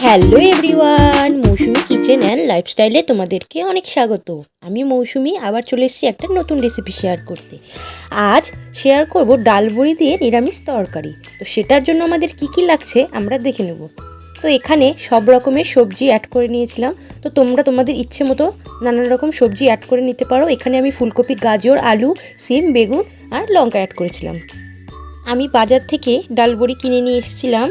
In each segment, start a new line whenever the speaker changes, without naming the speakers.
Hello everyone, Mousumi kitchen and লাইফস্টাইলে তোমাদেরকে অনেক স্বাগত। আমি মৌসুমি আবার চলে এসেছি একটা নতুন রেসিপি শেয়ার করতে। আজ শেয়ার করব ডাল বড়ি দিয়ে নিরামিষ তরকারি। তো সেটার জন্য আমাদের কি কি লাগছে আমরা দেখে নেব। তো এখানে সব রকমের সবজি অ্যাড করে নিয়েছিলাম। তো তোমরা তোমাদের ইচ্ছে মতো নানান রকম সবজি অ্যাড করে নিতে পারো। এখানে আমি ফুলকপি, গাজর, আলু, সিম, বেগুন আর লঙ্কা অ্যাড করেছিলাম। আমি বাজার থেকে ডাল বড়ি কিনে নিয়ে এসেছিলাম।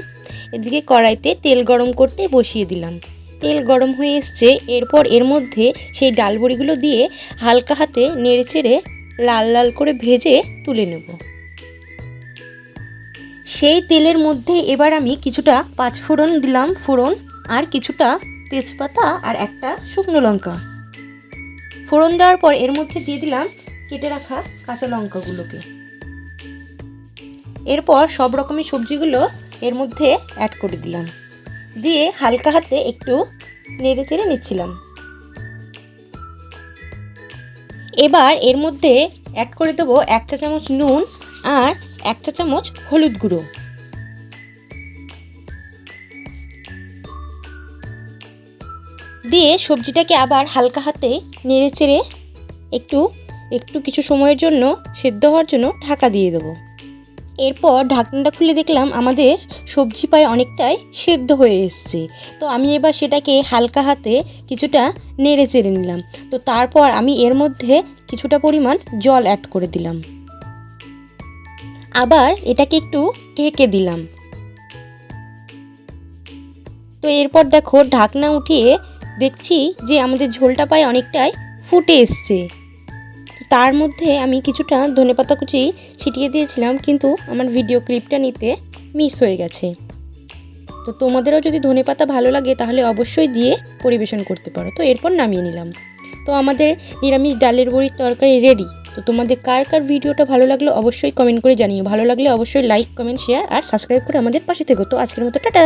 এদিকে কড়াইতে তেল গরম করতে বসিয়ে দিলাম। তেল গরম হয়ে এসছে, এরপর এর মধ্যে সেই ডাল বড়িগুলো দিয়ে হালকা হাতে নেড়েচেড়ে লাল লাল করে ভেজে তুলে নেব। সেই তেলের মধ্যে এবার আমি কিছুটা পাঁচফোড়ন দিলাম, ফোড়ন আর কিছুটা তেজপাতা আর একটা শুকনো লঙ্কা। ফোড়ন দেওয়ার পর এর মধ্যে দিয়ে দিলাম কেটে রাখা কাঁচা লঙ্কাগুলোকে। এরপর সব রকমের সবজিগুলো এর মধ্যে অ্যাড করে দিলাম, দিয়ে হালকা হাতে একটু নেড়ে চেড়ে নিচ্ছিলাম। এবার এর মধ্যে অ্যাড করে দেবো 1 চা চামচ নুন আর 1 চা চামচ হলুদ গুঁড়ো। দিয়ে সবজিটাকে আবার হালকা হাতে নেড়ে চেড়ে একটু কিছু সময়ের জন্য সেদ্ধ হওয়ার জন্য ঢাকা দিয়ে দেবো। এরপর ঢাকনাটা খুলে দেখলাম আমাদের সবজি প্রায় অনেকটাই সেদ্ধ হয়ে এসছে। তো আমি এবার সেটাকে হালকা হাতে কিছুটা নেড়ে চেড়ে নিলাম। তো তারপর আমি এর মধ্যে কিছুটা পরিমাণ জল অ্যাড করে দিলাম, আবার এটাকে একটু ঢেকে দিলাম। তো এরপর দেখো ঢাকনা উঠিয়ে দেখছি যে আমাদের ঝোলটা প্রায় অনেকটাই ফুটে এসছে। তার মধ্যে আমি কিছুটা ধনেপাতা কুচি ছিটিয়ে দিয়েছিলাম, কিন্তু আমার ভিডিও ক্লিপটা নিতে মিস হয়ে গেছে। তো তোমাদেরও যদি ধনেপাতা ভালো লাগে তাহলে অবশ্যই দিয়ে পরিবেশন করতে পারো। তো এরপর নামিয়ে নিলাম। তো আমাদের নিরামিষ ডালের বড়ির তরকারি রেডি। তো তোমাদের কার কার ভিডিওটা ভালো লাগলো অবশ্যই কমেন্ট করে জানিও। ভালো লাগলে অবশ্যই লাইক, কমেন্ট, শেয়ার আর সাবস্ক্রাইব করে আমাদের পাশে থেকো। তো আজকের মতো টাটা।